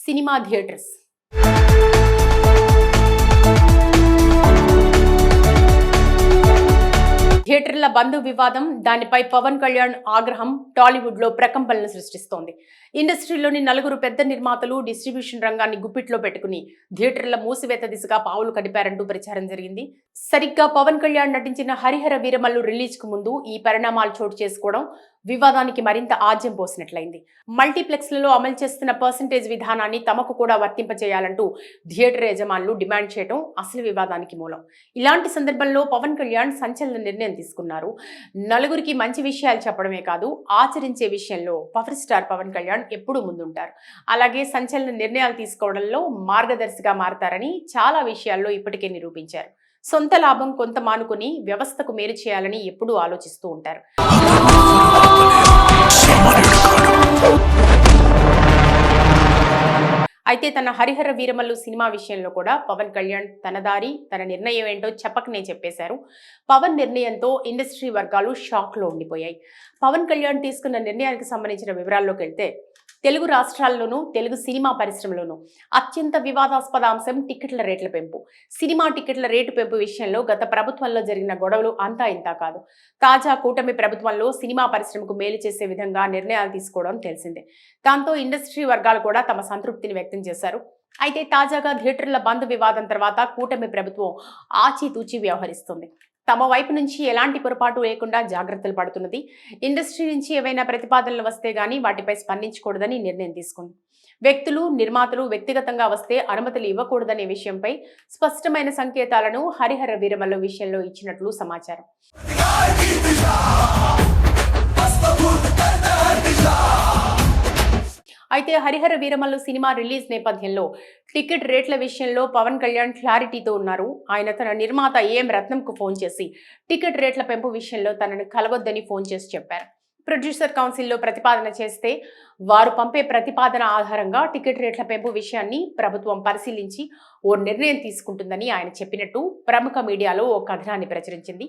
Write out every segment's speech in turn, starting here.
Cinema theatres. థియేటర్ల బంధు వివాదం, దానిపై పవన్ కళ్యాణ్ ఆగ్రహం టాలీవుడ్ లో ప్రకంపనలు సృష్టిస్తోంది. ఇండస్ట్రీలోని నలుగురు పెద్ద నిర్మాతలు డిస్ట్రిబ్యూషన్ రంగాన్ని గుప్పిట్లో పెట్టుకుని థియేటర్ల మూసివేత దిశగా పావులు కదిపారంటూ ప్రచారం జరిగింది. సరిగ్గా పవన్ కళ్యాణ్ నటించిన హరిహర వీరమల్లు రిలీజ్ కు ముందు ఈ పరిణామాలు చోటు చేసుకోవడం వివాదానికి మరింత ఆజ్యం పోసినట్లయింది. మల్టీప్లెక్స్లలో అమలు చేస్తున్న పర్సంటేజ్ విధానాన్ని తమకు కూడా వర్తింపచేయాలంటూ థియేటర్ యజమానులు డిమాండ్ చేయడం అసలు వివాదానికి మూలం. ఇలాంటి సందర్భంలో పవన్ కళ్యాణ్ సంచలన నిర్ణయం తీసుకున్నారు. నలుగురికి మంచి విషయాలు చెప్పడమే కాదు, ఆచరించే విషయంలో పవర్ స్టార్ పవన్ కళ్యాణ్ ఎప్పుడూ ముందుంటారు. అలాగే సంచలన నిర్ణయాలు తీసుకోవడంలో మార్గదర్శిగా మారతారని చాలా విషయాల్లో ఇప్పటికే నిరూపించారు. సొంత లాభం కొంత మానుకుని వ్యవస్థకు మేలు చేయాలని ఎప్పుడూ ఆలోచిస్తూ ఉంటారు. అయితే తన హరిహర వీరమల్లు సినిమా విషయంలో కూడా పవన్ కళ్యాణ్ తన దారి తన నిర్ణయం ఏంటో చెప్పకనే చెప్పేశారు. పవన్ నిర్ణయంతో ఇండస్ట్రీ వర్గాలు షాక్ లో ఉండిపోయాయి. పవన్ కళ్యాణ్ తీసుకున్న నిర్ణయానికి సంబంధించిన వివరాల్లోకి వెళ్తే, తెలుగు రాష్ట్రాల్లోనూ తెలుగు సినిమా పరిశ్రమలోనూ అత్యంత వివాదాస్పద అంశం టికెట్ల రేట్ల పెంపు. సినిమా టికెట్ల రేటు పెంపు విషయంలో గత ప్రభుత్వంలో జరిగిన గొడవలు అంతా ఇంతా కాదు. తాజా కూటమి ప్రభుత్వంలో సినిమా పరిశ్రమకు మేలు చేసే విధంగా నిర్ణయాలు తీసుకోవడం తెలిసిందే. దాంతో ఇండస్ట్రీ వర్గాలు కూడా తమ సంతృప్తిని వ్యక్తం చేశారు. అయితే తాజాగా థియేటర్ల బంద్ వివాదం తర్వాత కూటమి ప్రభుత్వం ఆచితూచి వ్యవహరిస్తుంది. తమ వైపు నుంచి ఎలాంటి పొరపాటు లేకుండా జాగ్రత్తలు పడుతున్నది. ఇండస్ట్రీ నుంచి ఏవైనా ప్రతిపాదనలు వస్తే గానీ వాటిపై స్పందించకూడదని నిర్ణయం తీసుకుంది. వ్యక్తులు, నిర్మాతలు వ్యక్తిగతంగా వస్తే అనుమతులు ఇవ్వకూడదనే విషయంపై స్పష్టమైన సంకేతాలను హరిహర వీరమల్లు విషయంలో ఇచ్చినట్లు సమాచారం. అయితే హరిహర వీరమల్లు సినిమా రిలీజ్ నేపథ్యంలో టికెట్ రేట్ల విషయంలో పవన్ కళ్యాణ్ క్లారిటీతో ఉన్నారు. ఆయన తన నిర్మాత ఏఎం రత్నంకు ఫోన్ చేసి టికెట్ రేట్ల పెంపు విషయంలో తనను కలవొద్దని ఫోన్ చేసి చెప్పారు. ప్రొడ్యూసర్ కౌన్సిల్లో ప్రతిపాదన చేస్తే వారు పంపే ప్రతిపాదన ఆధారంగా టికెట్ రేట్ల పెంపు విషయాన్ని ప్రభుత్వం పరిశీలించి ఓ నిర్ణయం తీసుకుంటుందని ఆయన చెప్పినట్టు ప్రముఖ మీడియాలో ఓ కథనాన్ని ప్రచురించింది.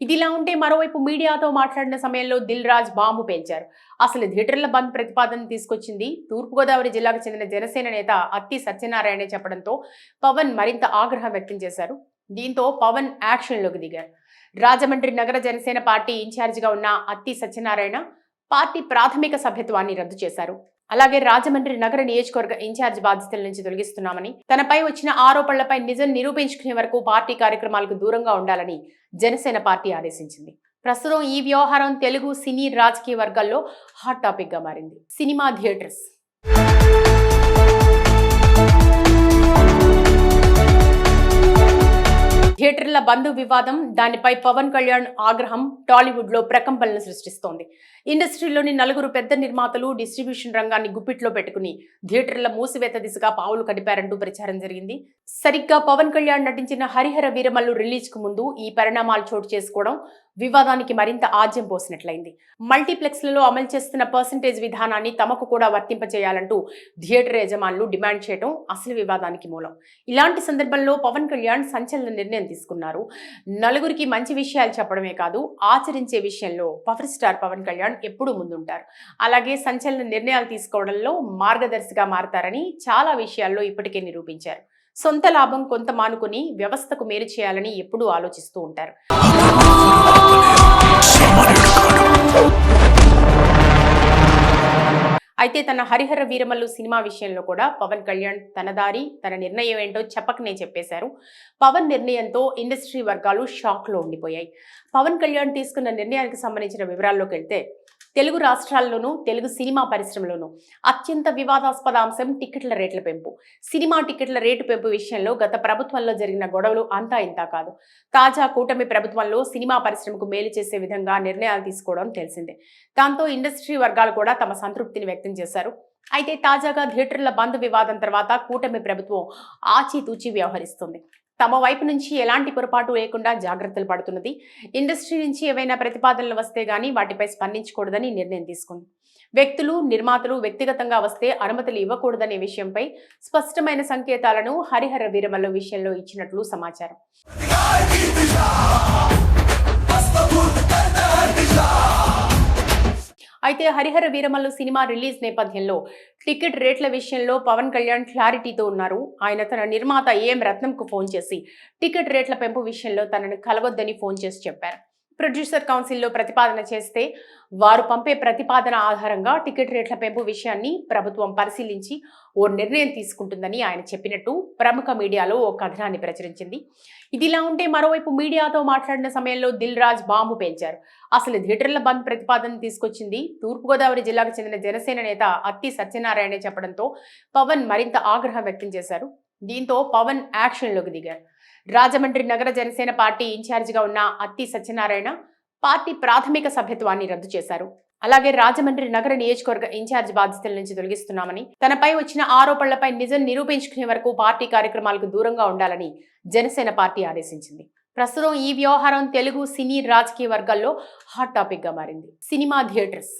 ఇదిలా ఉంటే మరోవైపు మీడియాతో మాట్లాడిన సమయంలో దిల్ రాజు బాంబు పేల్చారు. అసలు థియేటర్ల బంద్ ప్రతిపాదన తీసుకొచ్చింది తూర్పుగోదావరి జిల్లాకు చెందిన జనసేన నేత అత్తి సత్యనారాయణ చెప్పడంతో పవన్ మరింత ఆగ్రహం వ్యక్తం చేశారు. దీంతో పవన్ యాక్షన్లోకి దిగారు. రాజమండ్రి నగర జనసేన పార్టీ ఇన్ఛార్జిగా ఉన్న అత్తి సత్యనారాయణ పార్టీ ప్రాథమిక సభ్యత్వాన్ని రద్దు చేశారు. అలాగే రాజమండ్రి నగర నియోజకవర్గ ఇన్ఛార్జ్ బాధ్యతల నుంచి తొలగిస్తున్నామని, తనపై వచ్చిన ఆరోపణలపై నిజం నిరూపించుకునే వరకు పార్టీ కార్యక్రమాలకు దూరంగా ఉండాలని జనసేన పార్టీ ఆదేశించింది. ప్రస్తుతం ఈ వ్యవహారం తెలుగు సినీ రాజకీయ వర్గాల్లో హాట్ టాపిక్ గా మారింది. Cinema theatres. థియేటర్ల బంధు వివాదం, దానిపై పవన్ కళ్యాణ్ ఆగ్రహం టాలీవుడ్ లో ప్రకంపనలు సృష్టిస్తోంది. ఇండస్ట్రీలోని నలుగురు పెద్ద నిర్మాతలు డిస్ట్రిబ్యూషన్ రంగాన్ని గుప్పిట్లో పెట్టుకుని థియేటర్ల మూసివేత దిశగా పావులు కదిపారంటూ ప్రచారం జరిగింది. సరిగ్గా పవన్ కళ్యాణ్ నటించిన హరిహర వీరమల్లు రిలీజ్ కు ముందు ఈ పరిణామాలు చోటు చేసుకోవడం వివాదానికి మరింత ఆజ్యం పోసినట్లయింది. మల్టీప్లెక్స్లలో అమలు చేస్తున్న పర్సంటేజ్ విధానాన్ని తమకు కూడా వర్తింపచేయాలంటూ థియేటర్ యజమానులు డిమాండ్ చేయడం అసలు వివాదానికి మూలం. ఇలాంటి సందర్భంలో పవన్ కళ్యాణ్ సంచలన నిర్ణయం తీసుకున్నారు. నలుగురికి మంచి విషయాలు చెప్పడమే కాదు, ఆచరించే విషయంలో పవర్ స్టార్ పవన్ కళ్యాణ్ ఎప్పుడూ ముందుంటారు. అలాగే సంచలన నిర్ణయాలు తీసుకోవడంలో మార్గదర్శిగా మారతారని చాలా విషయాల్లో ఇప్పటికే నిరూపించారు. సొంత లాభం కొంత మానుకుని వ్యవస్థకు మేలు చేయాలని ఎప్పుడూ ఆలోచిస్తూ ఉంటారు. అయితే తన హరిహర వీరమల్లు సినిమా విషయంలో కూడా పవన్ కళ్యాణ్ తన దారి తన నిర్ణయం ఏంటో చెప్పకనే చెప్పేశారు. పవన్ నిర్ణయంతో ఇండస్ట్రీ వర్గాలు షాక్ లో ఉండిపోయాయి. పవన్ కళ్యాణ్ తీసుకున్న నిర్ణయానికి సంబంధించిన వివరాల్లోకి వెళ్తే, తెలుగు రాష్ట్రాల్లోనూ తెలుగు సినిమా పరిశ్రమలోనూ అత్యంత వివాదాస్పద అంశం టికెట్ల రేట్ల పెంపు. సినిమా టికెట్ల రేటు పెంపు విషయంలో గత ప్రభుత్వంలో జరిగిన గొడవలు అంతా ఇంతా కాదు. తాజా కూటమి ప్రభుత్వంలో సినిమా పరిశ్రమకు మేలు చేసే విధంగా నిర్ణయాలు తీసుకోవడం తెలిసిందే. దాంతో ఇండస్ట్రీ వర్గాలు కూడా తమ సంతృప్తిని వ్యక్తం చేశారు. అయితే తాజాగా థియేటర్ల బంద్ వివాదం తర్వాత కూటమి ప్రభుత్వం ఆచితూచి వ్యవహరిస్తుంది. తమ వైపు నుంచి ఎలాంటి పొరపాటు లేకుండా జాగ్రత్తలు పడుతున్నది. ఇండస్ట్రీ నుంచి ఏవైనా ప్రతిపాదనలు వస్తే గానీ వాటిపై స్పందించకూడదని నిర్ణయం తీసుకుంది. వ్యక్తులు, నిర్మాతలు వ్యక్తిగతంగా వస్తే అనుమతులు ఇవ్వకూడదనే విషయంపై స్పష్టమైన సంకేతాలను హరిహర వీరమల్లు విషయంలో ఇచ్చినట్లు సమాచారం. అయితే హరిహర వీరమల్లు సినిమా రిలీజ్ నేపథ్యంలో టికెట్ రేట్ల విషయంలో పవన్ కళ్యాణ్ క్లారిటీతో ఉన్నారు. ఆయన తన నిర్మాత ఏఎం రత్నంకు ఫోన్ చేసి టికెట్ రేట్ల పెంపు విషయంలో తనను కలవొద్దని ఫోన్ చేసి చెప్పారు. ప్రొడ్యూసర్ కౌన్సిల్లో ప్రతిపాదన చేస్తే వారు పంపే ప్రతిపాదన ఆధారంగా టికెట్ రేట్ల పెంపు విషయాన్ని ప్రభుత్వం పరిశీలించి ఓ నిర్ణయం తీసుకుంటుందని ఆయన చెప్పినట్టు ప్రముఖ మీడియాలో ఓ కథనాన్ని ప్రచురించింది. ఇదిలా ఉంటే మరోవైపు మీడియాతో మాట్లాడిన సమయంలో దిల్ రాజు బాంబు పేల్చారు. అసలు థియేటర్ల బంద్ ప్రతిపాదన తీసుకొచ్చింది తూర్పుగోదావరి జిల్లాకు చెందిన జనసేన నేత అత్తి సత్యనారాయణ చెప్పడంతో పవన్ మరింత ఆగ్రహం వ్యక్తం చేశారు. దీంతో పవన్ యాక్షన్లోకి దిగారు. రాజమండ్రి నగర జనసేన పార్టీ ఇన్ఛార్జిగా ఉన్న అత్తి సత్యనారాయణ పార్టీ ప్రాథమిక సభ్యత్వాన్ని రద్దు చేశారు. అలాగే రాజమండ్రి నగర నియోజకవర్గ ఇన్ఛార్జ్ బాధ్యతల నుంచి తొలగిస్తున్నామని, తనపై వచ్చిన ఆరోపణలపై నిజం నిరూపించుకునే వరకు పార్టీ కార్యక్రమాలకు దూరంగా ఉండాలని జనసేన పార్టీ ఆదేశించింది. ప్రస్తుతం ఈ వ్యవహారం తెలుగు సినీ రాజకీయ వర్గాల్లో హాట్ టాపిక్ గా మారింది. సినిమా థియేటర్స్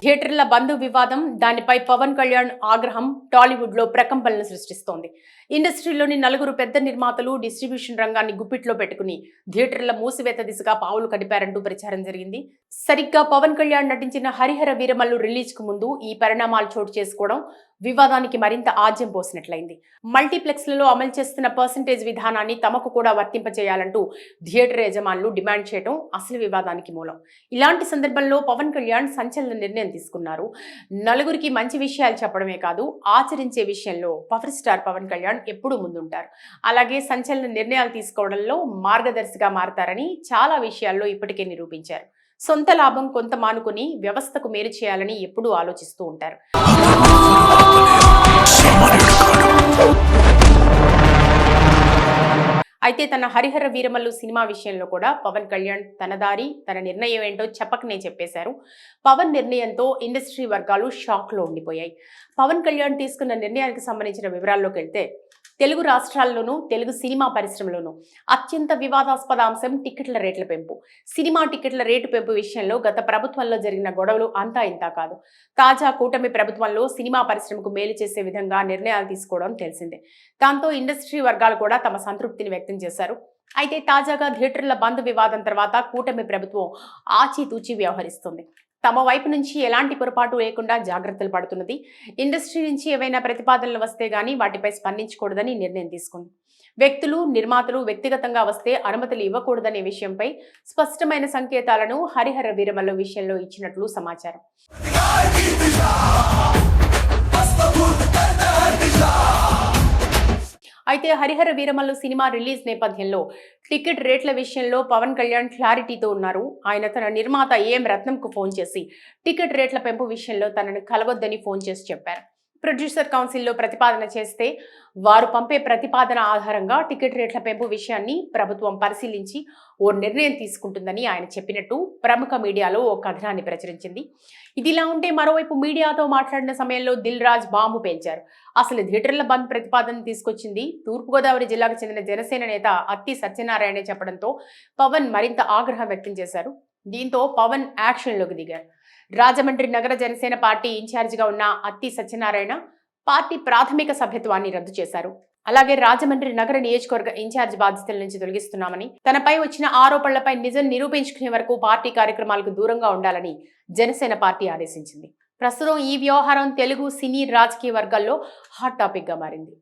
థియేటర్ల బంధు వివాదం, దానిపై పవన్ కళ్యాణ్ ఆగ్రహం టాలీవుడ్ లో ప్రకంపనలు సృష్టిస్తోంది. ఇండస్ట్రీలోని నలుగురు పెద్ద నిర్మాతలు డిస్ట్రిబ్యూషన్ రంగాన్ని గుప్పిట్లో పెట్టుకుని థియేటర్ల మూసివేత దిశగా పావులు కడిపారంటూ ప్రచారం జరిగింది. సరిగ్గా పవన్ కళ్యాణ్ నటించిన హరిహర వీరమల్లు రిలీజ్ కు ముందు ఈ పరిణామాలు చోటు చేసుకోవడం వివాదానికి మరింత ఆజ్యం పోసినట్లయింది. మల్టీప్లెక్స్లలో అమలు చేస్తున్న పర్సంటేజ్ విధానాన్ని తమకు కూడా వర్తింపచేయాలంటూ థియేటర్ యజమానులు డిమాండ్ చేయడం అసలు వివాదానికి మూలం. ఇలాంటి సందర్భంలో పవన్ కళ్యాణ్ సంచలన నిర్ణయం తీసుకున్నారు. నలుగురికి మంచి విషయాలు చెప్పడమే కాదు, ఆచరించే విషయంలో పవర్ స్టార్ పవన్ కళ్యాణ్ ఎప్పుడూ ముందుంటారు. అలాగే సంచలన నిర్ణయాలు తీసుకోవడంలో మార్గదర్శిగా మారతారని చాలా విషయాల్లో ఇప్పటికే నిరూపించారు. సొంత లాభం కొంత మానుకుని వ్యవస్థకు మేలు చేయాలని ఎప్పుడూ ఆలోచిస్తూ ఉంటారు. అయితే తన హరిహర వీరమల్లు సినిమా విషయంలో కూడా పవన్ కళ్యాణ్ తన దారి తన నిర్ణయం ఏంటో చెప్పకనే చెప్పేశారు. పవన్ నిర్ణయంతో ఇండస్ట్రీ వర్గాలు షాక్ లో ఉండిపోయాయి. పవన్ కళ్యాణ్ తీసుకున్న నిర్ణయానికి సంబంధించిన వివరాల్లోకి వెళ్తే, తెలుగు రాష్ట్రాల్లోనూ తెలుగు సినిమా పరిశ్రమలోనూ అత్యంత వివాదాస్పద అంశం టికెట్ల రేట్ల పెంపు. సినిమా టికెట్ల రేటు పెంపు విషయంలో గత ప్రభుత్వంలో జరిగిన గొడవలు అంతా ఇంతా కాదు. తాజా కూటమి ప్రభుత్వంలో సినిమా పరిశ్రమకు మేలు చేసే విధంగా నిర్ణయాలు తీసుకోవడం తెలిసిందే. దాంతో ఇండస్ట్రీ వర్గాలు కూడా తమ సంతృప్తిని వ్యక్తం చేశారు. అయితే తాజాగా థియేటర్ల బంద్ వివాదం తర్వాత కూటమి ప్రభుత్వం ఆచితూచి వ్యవహరిస్తుంది. తమ వైపు నుంచి ఎలాంటి పొరపాటు లేకుండా జాగ్రత్తలు పడుతున్నది. ఇండస్ట్రీ నుంచి ఏవైనా ప్రతిపాదనలు వస్తే గానీ వాటిపై స్పందించకూడదని నిర్ణయం తీసుకుంది. వ్యక్తులు, నిర్మాతలు వ్యక్తిగతంగా వస్తే అనుమతులు ఇవ్వకూడదనే విషయంపై స్పష్టమైన సంకేతాలను హరిహర వీరమల్లు విషయంలో ఇచ్చినట్లు సమాచారం. అయితే హరిహర వీరమల్లు సినిమా రిలీజ్ నేపథ్యంలో టికెట్ రేట్ల విషయంలో పవన్ కళ్యాణ్ క్లారిటీతో ఉన్నారు. ఆయన తన నిర్మాత ఏఎం రత్నంకు ఫోన్ చేసి టికెట్ రేట్ల పెంపు విషయంలో తనను కలవొద్దని ఫోన్ చేసి చెప్పారు. ప్రొడ్యూసర్ కౌన్సిల్లో ప్రతిపాదన చేస్తే వారు పంపే ప్రతిపాదన ఆధారంగా టికెట్ రేట్ల పెంపు విషయాన్ని ప్రభుత్వం పరిశీలించి ఓ నిర్ణయం తీసుకుంటుందని ఆయన చెప్పినట్టు ప్రముఖ మీడియాలో ఓ కథనాన్ని ప్రచురించింది. ఇదిలా ఉంటే మరోవైపు మీడియాతో మాట్లాడిన సమయంలో దిల్ రాజు బాంబు పేల్చారు. అసలు థియేటర్ల బంద్ ప్రతిపాదన తీసుకొచ్చింది తూర్పుగోదావరి జిల్లాకు చెందిన జనసేన నేత అత్తి సత్యనారాయణ చెప్పడంతో పవన్ మరింత ఆగ్రహం వ్యక్తం చేశారు. దీంతో పవన్ యాక్షన్లోకి దిగారు. రాజమండ్రి నగర జనసేన పార్టీ ఇన్ఛార్జిగా ఉన్న అత్తి సత్యనారాయణ పార్టీ ప్రాథమిక సభ్యత్వాన్ని రద్దు చేశారు. అలాగే రాజమండ్రి నగర నియోజకవర్గ ఇన్ఛార్జ్ బాధ్యతల నుంచి తొలగిస్తున్నామని, తనపై వచ్చిన ఆరోపణలపై నిజం నిరూపించుకునే వరకు పార్టీ కార్యక్రమాలకు దూరంగా ఉండాలని జనసేన పార్టీ ఆదేశించింది. ప్రస్తుతం ఈ వ్యవహారం తెలుగు సినీ రాజకీయ వర్గాల్లో హాట్ టాపిక్ గా మారింది.